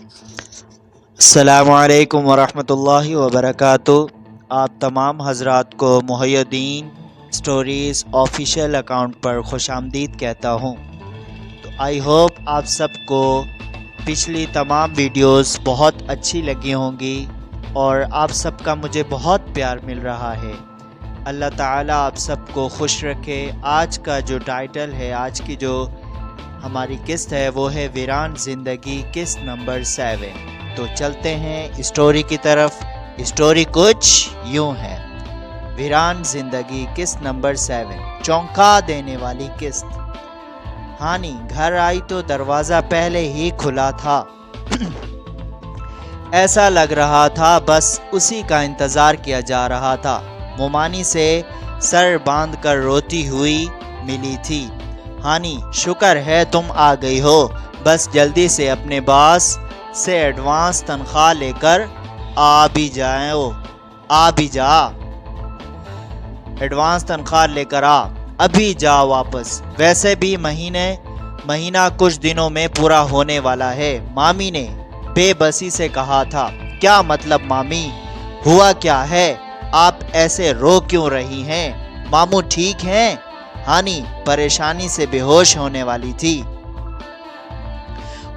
السلام علیکم ورحمۃ اللہ وبرکاتہ۔ آپ تمام حضرات کو محی الدین سٹوریز آفیشیل اکاؤنٹ پر خوش آمدید کہتا ہوں۔ تو آئی ہوپ آپ سب کو پچھلی تمام ویڈیوز بہت اچھی لگی ہوں گی اور آپ سب کا مجھے بہت پیار مل رہا ہے۔ اللہ تعالیٰ آپ سب کو خوش رکھے۔ آج کا جو ٹائٹل ہے، آج کی جو ہماری قسط ہے، وہ ہے ویران زندگی قسط نمبر 7۔ تو چلتے ہیں اسٹوری کی طرف۔ اسٹوری کچھ یوں ہے۔ ویران زندگی قسط نمبر 7، چونکا دینے والی قسط۔ ہانی گھر آئی تو دروازہ پہلے ہی کھلا تھا۔ ایسا لگ رہا تھا بس اسی کا انتظار کیا جا رہا تھا۔ مومانی سے سر باندھ کر روتی ہوئی ملی تھی۔ ہانی شکر ہے تم آ گئی ہو، بس جلدی سے اپنے باس سے ایڈوانس تنخواہ لے کر آ بھی جا۔ ایڈوانس تنخواہ لے کر ابھی جا واپس، ویسے بھی مہینہ کچھ دنوں میں پورا ہونے والا ہے۔ مامی نے بے بسی سے کہا تھا۔ کیا مطلب مامی؟ ہوا کیا ہے؟ آپ ایسے رو کیوں رہی ہیں؟ ماموں ٹھیک ہیں؟ ہانی پریشانی سے بے ہوش ہونے والی تھی۔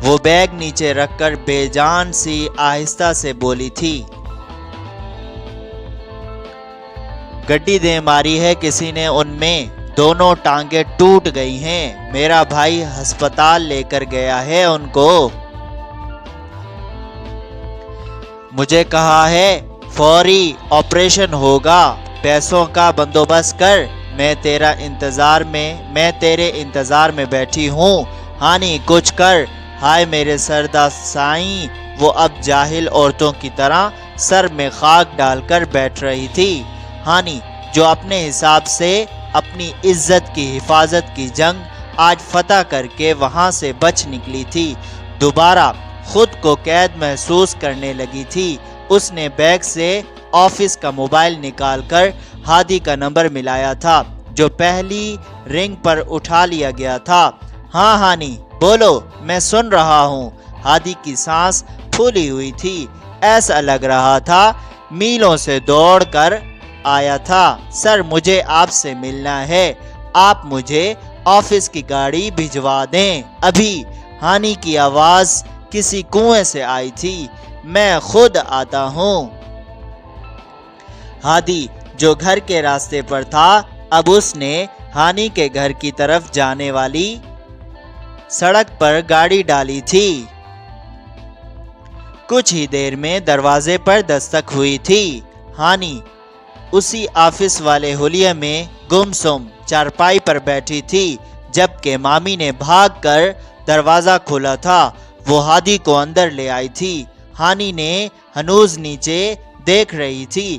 وہ بیگ نیچے رکھ کر بے جان سی آہستہ سے بولی تھی۔ گڈی دے ماری ہے کسی نے ان میں، دونوں ٹانگیں ٹوٹ گئی ہیں۔ میرا بھائی ہسپتال لے کر گیا ہے ان کو۔ مجھے کہا ہے فوری آپریشن ہوگا، پیسوں کا بندوبست کر، میں تیرے انتظار میں بیٹھی ہوں۔ ہانی کچھ کر۔ ہائے میرے سردا سائیں، وہ اب جاہل عورتوں کی طرح سر میں خاک ڈال کر بیٹھ رہی تھی۔ ہانی جو اپنے حساب سے اپنی عزت کی حفاظت کی جنگ آج فتح کر کے وہاں سے بچ نکلی تھی، دوبارہ خود کو قید محسوس کرنے لگی تھی۔ اس نے بیگ سے آفس کا موبائل نکال کر ہادی کا نمبر ملایا تھا، جو پہلی رنگ پر اٹھا لیا گیا تھا۔ ہاں ہانی بولو، میں سن رہا ہوں۔ ہادی کی سانس پھولی ہوئی تھی، ایسا لگ رہا تھا میلوں سے دوڑ کر آیا تھا۔ سر مجھے آپ سے ملنا ہے، آپ مجھے آفس کی گاڑی بھجوا دیں ابھی۔ ہانی کی آواز کسی کنویں سے آئی تھی۔ میں خود آتا ہوں۔ ہادی جو گھر کے راستے پر تھا، اب اس نے ہانی کے گھر کی طرف جانے والی سڑک پر گاڑی ڈالی تھی۔ کچھ ہی دیر میں دروازے پر دستک ہوئی تھی۔ ہانی اسی آفس والے حلیے میں گمسم چارپائی پر بیٹھی تھی، جبکہ مامی نے بھاگ کر دروازہ کھولا تھا۔ وہ ہادی کو اندر لے آئی تھی۔ ہانی نے ہنوز نیچے دیکھ رہی تھی۔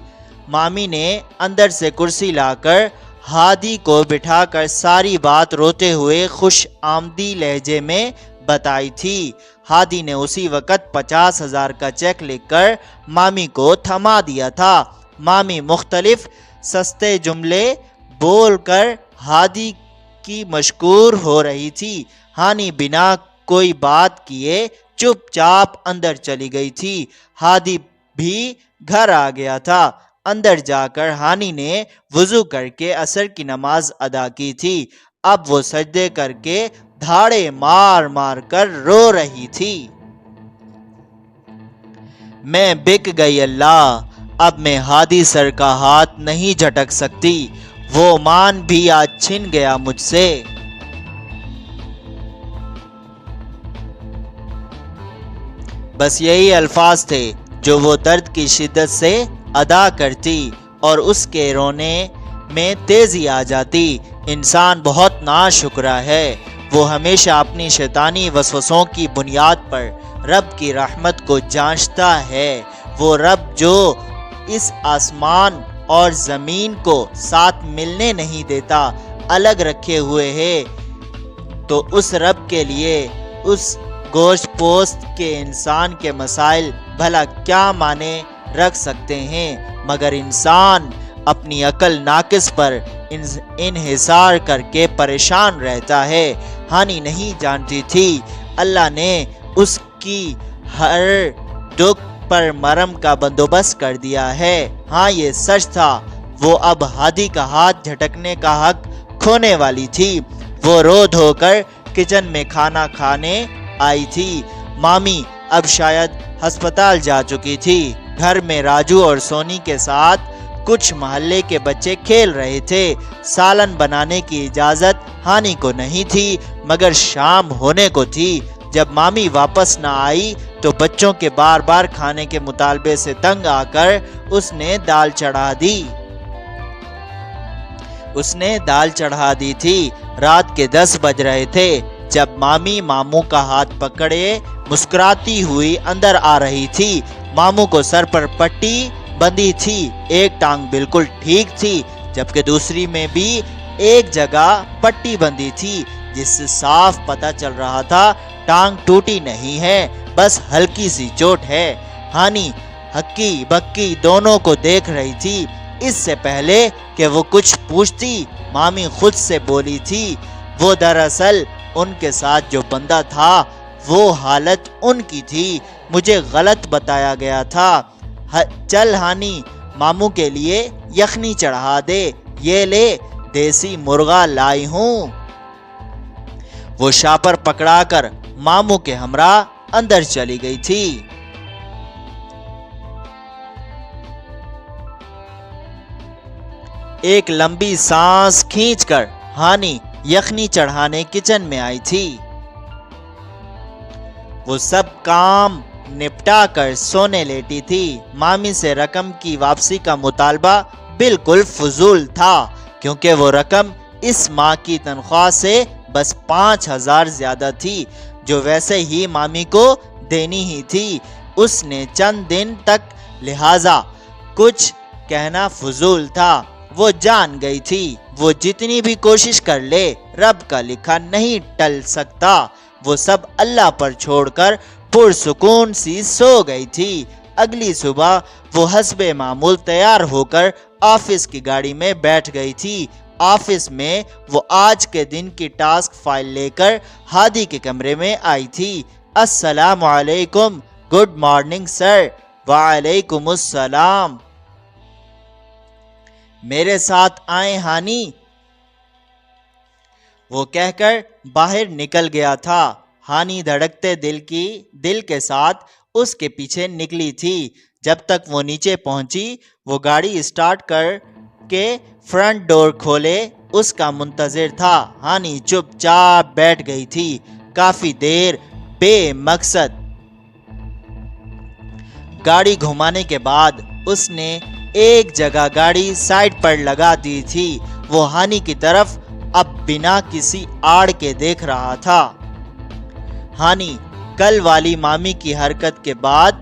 مامی نے اندر سے کرسی لا کر ہادی کو بٹھا کر ساری بات روتے ہوئے خوش آمدی لہجے میں بتائی تھی۔ ہادی نے اسی وقت 50,000 کا چیک لکھ کر مامی کو تھما دیا تھا۔ مامی مختلف سستے جملے بول کر ہادی کی مشکور ہو رہی تھی۔ ہانی بنا کوئی بات کیے چپ چاپ اندر چلی گئی تھی۔ ہادی بھی گھر آ گیا تھا۔ اندر جا کر ہانی نے وضو کر کے عصر کی نماز ادا کی تھی۔ اب وہ سجدے کر کے دھاڑے مار مار کر رو رہی تھی۔ میں بک گئی اللہ، اب میں ہادی سر کا ہاتھ نہیں جھٹک سکتی، وہ مان بھی آج چھن گیا مجھ سے۔ بس یہی الفاظ تھے جو وہ درد کی شدت سے ادا کرتی اور اس کے رونے میں تیزی آ جاتی۔ انسان بہت ناشکرا ہے، وہ ہمیشہ اپنی شیطانی وسوسوں کی بنیاد پر رب کی رحمت کو جانچتا ہے۔ وہ رب جو اس آسمان اور زمین کو ساتھ ملنے نہیں دیتا، الگ رکھے ہوئے ہے، تو اس رب کے لیے اس گوشت پوست کے انسان کے مسائل بھلا کیا معنی رکھ سکتے ہیں؟ مگر انسان اپنی عقل ناقص پر انحصار کر کے پریشان رہتا ہے۔ ہانی نہیں جانتی تھی اللہ نے اس کی ہر دکھ پر مرہم کا بندوبست کر دیا ہے۔ ہاں یہ سچ تھا، وہ اب ہادی کا ہاتھ جھٹکنے کا حق کھونے والی تھی۔ وہ رو دھو کر کچن میں کھانا کھانے آئی تھی۔ مامی اب شاید ہسپتال جا چکی تھی۔ گھر میں راجو اور سونی کے ساتھ کچھ محلے کے بچے کھیل رہے تھے۔ سالن بنانے کی اجازت ہانی کو نہیں تھی، مگر شام ہونے کو تھی۔ جب مامی واپس نہ آئی تو بچوں کے بار بار کھانے کے مطالبے سے تنگ آ کر اس نے دال چڑھا دی تھی۔ رات کے 10 بج رہے تھے جب مامی ماموں کا ہاتھ پکڑے مسکراتی ہوئی اندر آ رہی تھی۔ ماموں کو سر پر پٹی بندھی تھی، ایک ٹانگ بالکل ٹھیک تھی جبکہ دوسری میں بھی ایک جگہ پٹی بندھی تھی، جس سے صاف پتہ چل رہا تھا ٹانگ ٹوٹی نہیں ہے، بس ہلکی سی چوٹ ہے۔ ہانی ہکی بکی دونوں کو دیکھ رہی تھی۔ اس سے پہلے کہ وہ کچھ پوچھتی مامی خود سے بولی تھی، وہ دراصل ان کے ساتھ جو بندہ تھا وہ حالت ان کی تھی، مجھے غلط بتایا گیا تھا۔ چل ہانی ماموں کے لیے یخنی چڑھا دے، یہ لے دیسی مرغا لائی ہوں۔ وہ شاپر پکڑا کر ماموں کے ہمراہ اندر چلی گئی تھی۔ ایک لمبی سانس کھینچ کر ہانی یخنی چڑھانے کچن میں آئی تھی۔ وہ سب کام نپٹا کر سونے لیٹی تھی۔ مامی سے رقم کی واپسی کا مطالبہ بالکل فضول تھا، کیونکہ وہ رقم اس ماہ کی تنخواہ سے بس 5000 زیادہ تھی، جو ویسے ہی مامی کو دینی ہی تھی۔ اس نے چند دن تک لہذا کچھ کہنا فضول تھا۔ وہ جان گئی تھی وہ جتنی بھی کوشش کر لے رب کا لکھا نہیں ٹل سکتا۔ وہ سب اللہ پر چھوڑ کر پرسکون سی سو گئی تھی۔ اگلی صبح وہ حسب معمول تیار ہو کر آفس کی گاڑی میں بیٹھ گئی تھی۔ آفس میں وہ آج کے دن کی ٹاسک فائل لے کر ہادی کے کمرے میں آئی تھی۔ السلام علیکم، گڈ مارننگ سر۔ وعلیکم السلام۔ میرے ساتھ آئیں ہانی، وہ کہہ کر باہر نکل گیا تھا۔ ہانی دھڑکتے دل کے ساتھ اس کے پیچھے نکلی تھی۔ جب تک وہ نیچے پہنچی وہ گاڑی اسٹارٹ کر کے فرنٹ ڈور کھولے اس کا منتظر تھا۔ ہانی چپ چاپ بیٹھ گئی تھی۔ کافی دیر بے مقصد گاڑی گھمانے کے بعد اس نے ایک جگہ گاڑی سائڈ پر لگا دی تھی۔ وہ ہانی کی طرف اب بنا کسی آڑ کے دیکھ رہا تھا۔ ہانی کل والی مامی کی حرکت کے بعد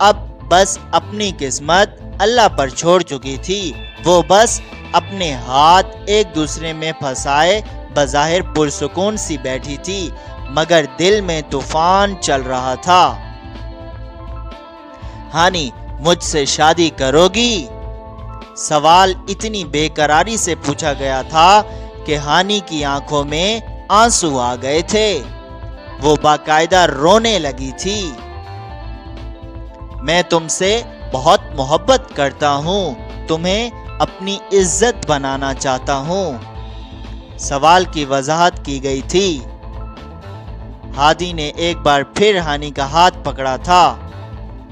اب بس اپنی قسمت اللہ پر چھوڑ چکی تھی۔ وہ بس اپنے ہاتھ ایک دوسرے میں پھنسائے بظاہر پرسکون سی بیٹھی تھی، مگر دل میں طوفان چل رہا تھا۔ ہانی مجھ سے شادی کرو گی؟ سوال اتنی بے قراری سے پوچھا گیا تھا کہ ہانی کی آنکھوں میں آنسو آ گئے تھے۔ وہ باقاعدہ رونے لگی تھی۔ میں تم سے بہت محبت کرتا ہوں، تمہیں اپنی عزت بنانا چاہتا ہوں۔ سوال کی وضاحت کی گئی تھی۔ ہادی نے ایک بار پھر ہانی کا ہاتھ پکڑا تھا۔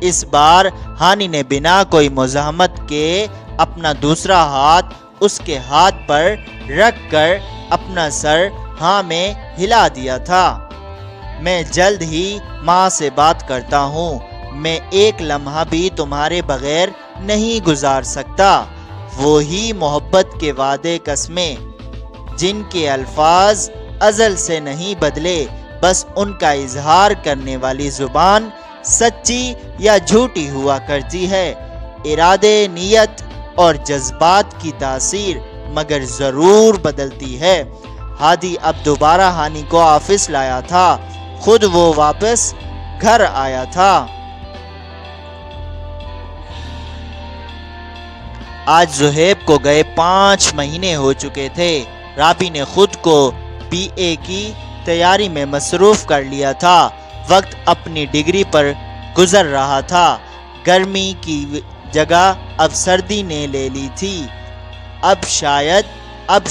اس بار ہانی نے بنا کوئی مزاحمت کے اپنا دوسرا ہاتھ اس کے ہاتھ پر رکھ کر اپنا سر ہاں میں ہلا دیا تھا۔ میں جلد ہی ماں سے بات کرتا ہوں، میں ایک لمحہ بھی تمہارے بغیر نہیں گزار سکتا۔ وہی محبت کے وعدے قسمیں جن کے الفاظ ازل سے نہیں بدلے، بس ان کا اظہار کرنے والی زبان سچی یا جھوٹی ہوا کرتی ہے۔ ارادے، نیت اور جذبات کی تاثیر مگر ضرور بدلتی ہے۔ ہادی اب دوبارہ ہانی کو آفس لایا تھا، خود وہ واپس گھر آیا تھا۔ آج زہیب کو گئے 5 مہینے ہو چکے تھے۔ رابی نے خود کو BA کی تیاری میں مصروف کر لیا تھا۔ وقت اپنی ڈگری پر گزر رہا تھا۔ گرمی کی جگہ اب سردی نے لے لی تھی۔ اب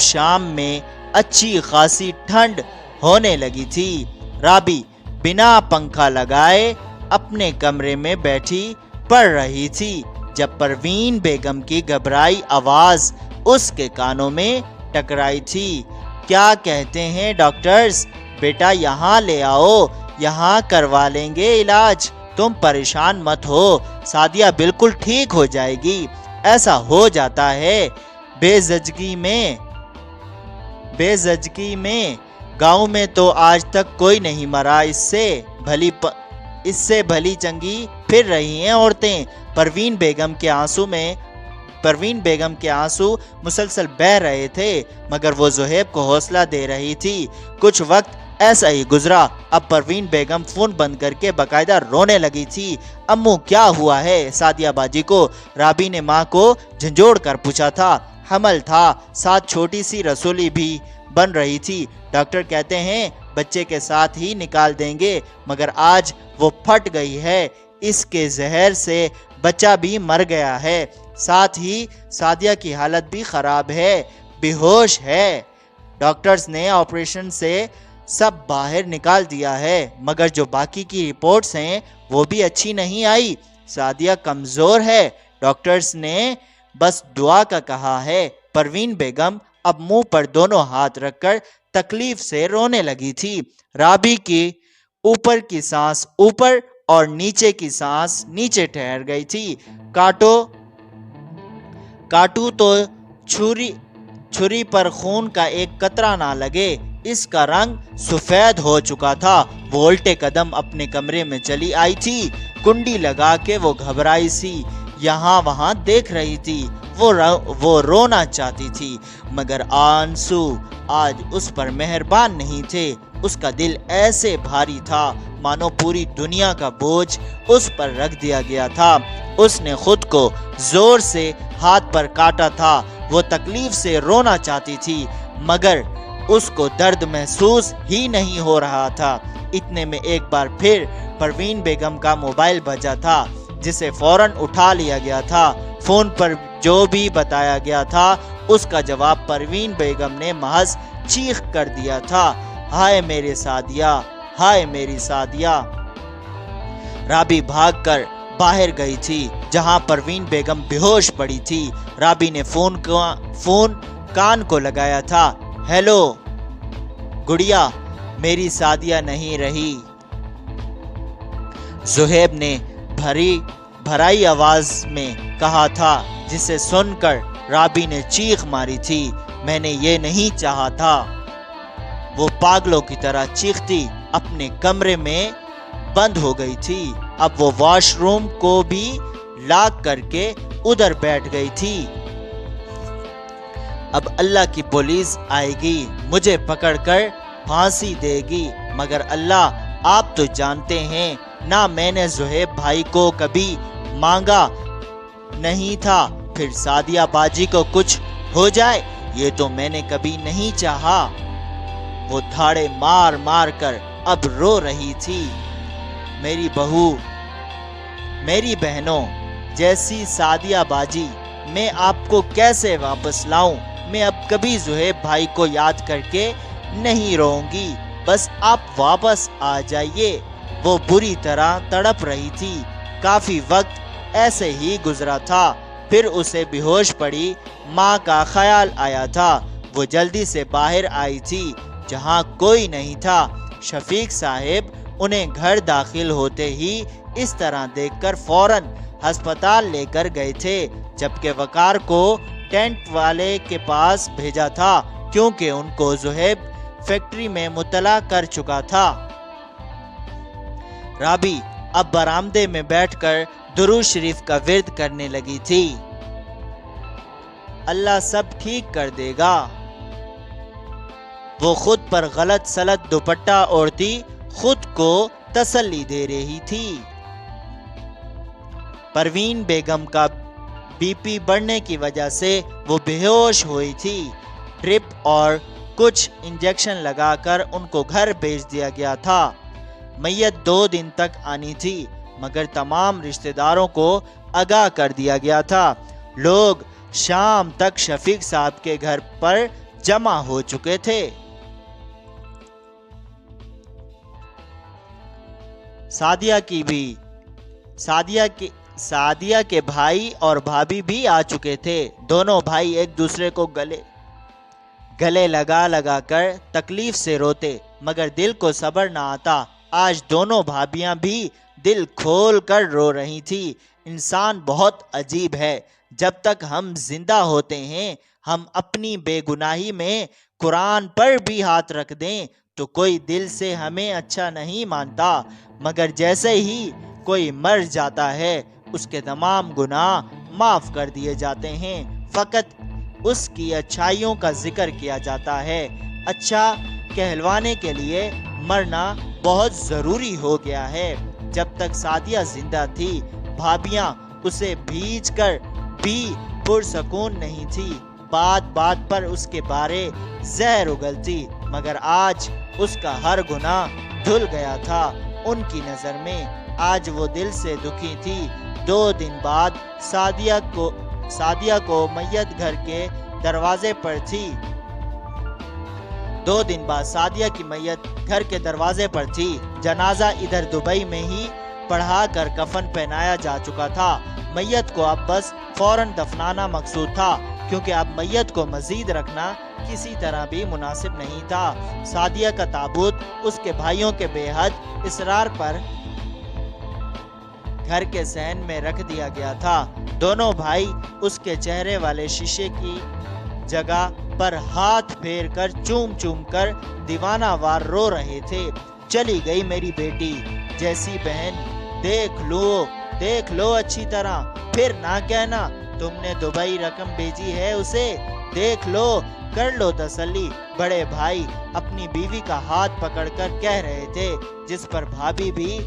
شام میں اچھی خاصی ٹھنڈ ہونے لگی تھی۔ رابی بنا پنکھا لگائے اپنے کمرے میں بیٹھی پڑھ رہی تھی جب پروین بیگم کی گھبرائی آواز اس کے کانوں میں ٹکرائی تھی۔ کیا کہتے ہیں ڈاکٹرز؟ بیٹا یہاں لے آؤ، یہاں کروا لیں گے علاج، تم پریشان مت ہو، سعدیہ بالکل ٹھیک ہو جائے گی۔ ایسا ہو جاتا ہے بے زچگی میں، گاؤں میں تو آج تک کوئی نہیں مرا، اس سے بھلی چنگی پھر رہی ہیں عورتیں۔ پروین بیگم کے آنسو مسلسل بہہ رہے تھے مگر وہ زہیب کو حوصلہ دے رہی تھی۔ کچھ وقت ایسا ہی گزرا۔ اب پروین بیگم فون بند کر کے باقاعدہ رونے لگی تھی۔ امو کیا ہوا ہے سعدیہ باجی کو؟ رابی نے ماں کو جھنجھوڑ کر پوچھا تھا۔ حمل تھا، ساتھ چھوٹی سی رسولی بھی بن رہی تھی۔ ڈاکٹر کہتے ہیں بچے کے ساتھ ہی نکال دیں گے مگر آج وہ پھٹ گئی ہے، اس کے زہر سے بچہ بھی مر گیا ہے، ساتھ ہی سعدیہ کی حالت بھی خراب ہے، بے ہوش ہے۔ ڈاکٹرز نے آپریشن سے سب باہر نکال دیا ہے مگر جو باقی کی رپورٹس ہیں وہ بھی اچھی نہیں آئی۔ سعدیہ کمزور ہے، ڈاکٹرز نے بس دعا کا کہا ہے۔ پروین بیگم اب منہ پر دونوں ہاتھ رکھ کر تکلیف سے رونے لگی تھی۔ رابی کی اوپر کی سانس اوپر اور نیچے کی سانس نیچے ٹھہر گئی تھی۔ کاٹو تو چھری پر خون کا ایک قطرہ نہ لگے، اس کا رنگ سفید ہو چکا تھا۔ وہ الٹے قدم اپنے کمرے میں چلی آئی تھی۔ کنڈی لگا کے وہ گھبرائی سی یہاں وہاں دیکھ رہی تھی۔ وہ رونا چاہتی تھی مگر آنسو آج اس پر مہربان نہیں تھے۔ اس کا دل ایسے بھاری تھا مانو پوری دنیا کا بوجھ اس پر رکھ دیا گیا تھا۔ اس نے خود کو زور سے ہاتھ پر کاٹا تھا۔ وہ تکلیف سے رونا چاہتی تھی مگر اس کو درد محسوس ہی نہیں ہو رہا تھا۔ اتنے میں ایک بار پھر پروین بیگم کا موبائل بجا تھا جسے فوراً اٹھا لیا گیا تھا۔ فون پر جو بھی بتایا گیا تھا اس کا جواب پروین بیگم نے محض چیخ کر دیا تھا، ہائے میرے سعدیہ، ہائے میری سعدیہ۔ رابی بھاگ کر باہر گئی تھی جہاں پروین بیگم بے ہوش پڑی تھی۔ رابی نے فون کان کو لگایا تھا۔ ہیلو گڑیا، میری سعدیہ نہیں رہی، زہیب نے بھرائی آواز میں کہا تھا جسے سن کر رابی نے چیخ ماری تھی۔ میں نے یہ نہیں چاہا تھا۔ وہ پاگلوں کی طرح چیختی اپنے کمرے میں بند ہو گئی تھی۔ اب وہ واش روم کو بھی لاک کر کے ادھر بیٹھ گئی تھی۔ اب اللہ کی پولیس آئے گی، مجھے پکڑ کر پھانسی دے گی مگر اللہ آپ تو جانتے ہیں نہ میں نے زہیب بھائی کو کبھی مانگا نہیں تھا، پھر سعدیہ باجی کو کچھ ہو جائے یہ تو میں نے کبھی نہیں چاہا۔ وہ دھاڑے مار مار کر اب رو رہی تھی۔ میری بہو، میری بہنوں جیسی سعدیہ باجی میں آپ کو کیسے واپس لاؤں؟ میں اب کبھی زہیب بھائی کو یاد کر کے نہیں روؤں گی، بس آپ واپس آ جائیے۔ وہ بری طرح تڑپ رہی تھی۔ کافی وقت ایسے ہی گزرا تھا، پھر اسے بے ہوش پڑی ماں کا خیال آیا تھا۔ وہ جلدی سے باہر آئی تھی جہاں کوئی نہیں تھا۔ شفیق صاحب انہیں گھر داخل ہوتے ہی اس طرح دیکھ کر فوراً ہسپتال لے کر گئے تھے، جبکہ وقار کو ٹینٹ والے کے پاس بھیجا تھا کیونکہ ان کو زہیب فیکٹری میں مطلع کر چکا تھا۔ رابی اب برآمدے میں بیٹھ کر درود شریف کا ورد کرنے لگی تھی۔ اللہ سب ٹھیک کر دے گا۔ وہ خود پر غلط سلط دوپٹہ اوڑھتی خود کو تسلی دے رہی تھی۔ پروین بیگم کا بی پی بڑھنے کی وجہ سے وہ بے ہوش ہوئی تھی۔ ڈرپ اور کچھ انجیکشن لگا کر ان کو گھر بھیج دیا گیا تھا۔ میت 2 دن تک آنی تھی مگر تمام رشتہ داروں کو آگاہ کر دیا گیا تھا۔ لوگ شام تک شفیق صاحب کے گھر پر جمع ہو چکے تھے۔ سعدیہ کے بھائی اور بھابھی بھی آ چکے تھے۔ دونوں بھائی ایک دوسرے کو گلے لگا کر تکلیف سے روتے، مگر دل کو صبر نہ آتا۔ آج دونوں بھابیاں بھی دل کھول کر رو رہی تھی۔ انسان بہت عجیب ہے، جب تک ہم زندہ ہوتے ہیں ہم اپنی بے گناہی میں قرآن پر بھی ہاتھ رکھ دیں تو کوئی دل سے ہمیں اچھا نہیں مانتا، مگر جیسے ہی کوئی مر جاتا ہے اس کے تمام گناہ معاف کر دیے جاتے ہیں، فقط اس کی اچھائیوں کا ذکر کیا جاتا ہے۔ اچھا کہلوانے کے لیے مرنا بہت ضروری ہو گیا ہے۔ جب تک سعدیہ زندہ تھی بھابیاں اسے بھیج کر بھی پرسکون نہیں تھی، بات بات پر اس کے بارے زہر اگلتی، مگر آج اس کا ہر گناہ دھل گیا تھا ان کی نظر میں۔ آج وہ دل سے دکھی تھی۔ 2 دن بعد سعدیہ کو میت گھر کے دروازے پر تھی۔ 2 دن بعد سعدیہ کی میت گھر کے دروازے پر تھی۔ جنازہ ادھر دبئی میں ہی پڑھا کر کفن پہنایا جا چکا تھا۔ میت کو اب بس فوراً دفنانا مقصود تھا، کیونکہ اب میت کو مزید رکھنا کسی طرح بھی مناسب نہیں تھا۔ سعدیہ کا تابوت اس کے بھائیوں کے بے حد اصرار پر گھر کے صحن میں رکھ دیا گیا تھا۔ دونوں بھائی اس کے چہرے والے شیشے کی جگہ پر ہاتھ پھیر کر چوم کر دیوانہ وار رو رہے تھے۔ چلی گئی میری بیٹی جیسی بہن، دیکھ لو اچھی طرح، پھر نہ کہنا تم نے دبئی رقم بھیجی ہے اسے، دیکھ لو، کر لو تسلی۔ بڑے بھائی اپنی بیوی کا ہاتھ پکڑ کر کہہ رہے تھے، جس پر بھابھی بھی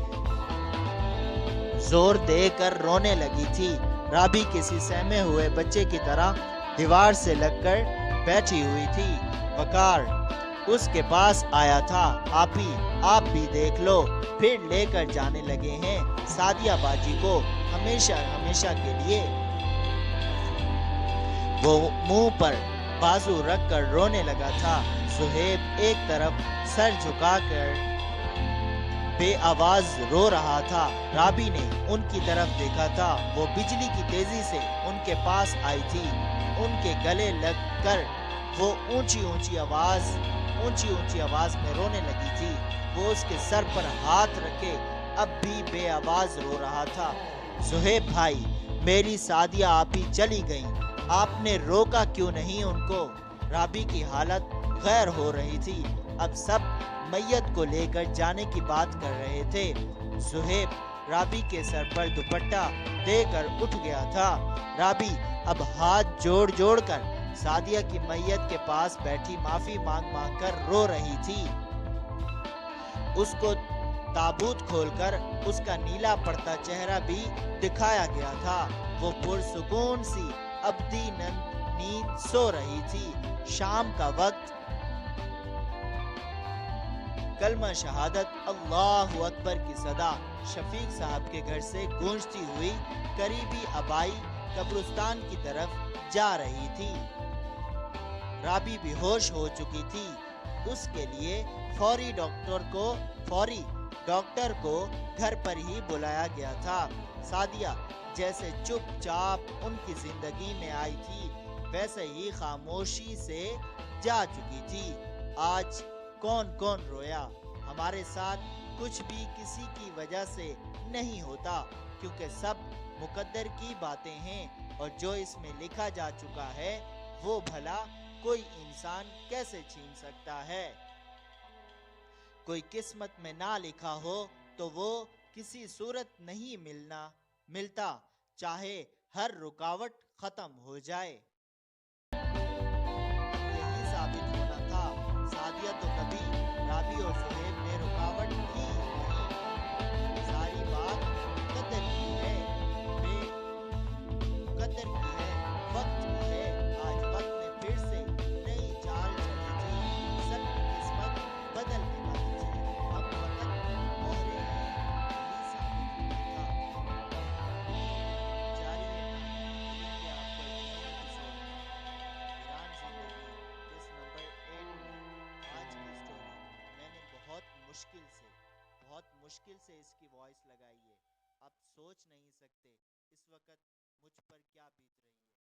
زور دے کر رونے لگی تھی۔ رابی کسی سہمے ہوئے بچے کی طرح دیوار سے لگ کر بیٹھی ہوئی تھی۔ وقار اس کے پاس آیا تھا۔ آپ بھی دیکھ لو، پھر لے کر جانے لگے ہیں سعدیہ باجی کو ہمیشہ کے لیے۔ وہ منہ پر بازو رکھ کر رونے لگا تھا۔ صہیب ایک طرف سر جھکا کر بے آواز رو رہا تھا۔ رابی نے ان کی طرف دیکھا تھا۔ وہ بجلی کی تیزی سے ان کے پاس آئی تھی۔ ان کے گلے لگ کر وہ اونچی آواز میں رونے لگی تھی۔ وہ اس کے سر پر ہاتھ رکھے اب بھی بے آواز رو رہا تھا۔ صہیب بھائی، میری سعدیہ آپی چلی گئیں، آپ نے روکا کیوں نہیں ان کو؟ رابی کی حالت غیر ہو رہی تھی۔ اب سب میت کو لے کر جانے کی بات کر رہے تھے۔ صہیب رابی کے سر پر دوپٹہ دے کر اٹھ گیا تھا۔ رابی اب ہاتھ جوڑ کر سعدیہ کی میت کے پاس بیٹھی معافی مانگ کر رو رہی تھی۔ اس کو تابوت کھول کر اس کا نیلا پڑتا چہرہ بھی دکھایا گیا تھا۔ وہ پرسکون سی ابدی نیند سو رہی تھی۔ شام کا وقت کلمہ شہادت اللہ اکبر کی صدا شفیق صاحب کے گھر سے گونجتی ہوئی قریبی آبائی قبرستان کی طرف جا رہی تھی۔ رابی بے ہوش ہو چکی تھی۔ اس کے لیے فوری ڈاکٹر کو گھر پر ہی بلایا گیا تھا۔ سعدیہ جیسے چپ چاپ ان کی زندگی میں آئی تھی ویسے ہی خاموشی سے جا چکی تھی۔ آج کون رویا؟ ہمارے ساتھ کچھ بھی کسی کی وجہ سے نہیں ہوتا، کیونکہ سب مقدر کی باتیں ہیں، اور جو اس میں لکھا جا چکا ہے وہ بھلا کوئی انسان کیسے چھین سکتا ہے؟ کوئی قسمت میں نہ لکھا ہو تو وہ کسی صورت نہیں ملتا، چاہے ہر رکاوٹ ختم ہو جائے۔ یہی ثابت ہونا تھا۔ سعدیہ تو کبھی رابی اور صہیب نے رکاوٹ کی نہیں۔ ساری بات مقدر کی ہے، مقدر کی ہے، وقت کی ہے۔ آج وقت نے پھر سے نئی چال چلی تھی، سب کی قسمت بدل کے والی تھی۔ ہم وقت مہرے ہیں، یہی ثابت ہونا تھا۔ مشکل سے، بہت مشکل سے اس کی وائس لگائی ہے. آپ سوچ نہیں سکتے اس وقت مجھ پر کیا بیت رہی ہے.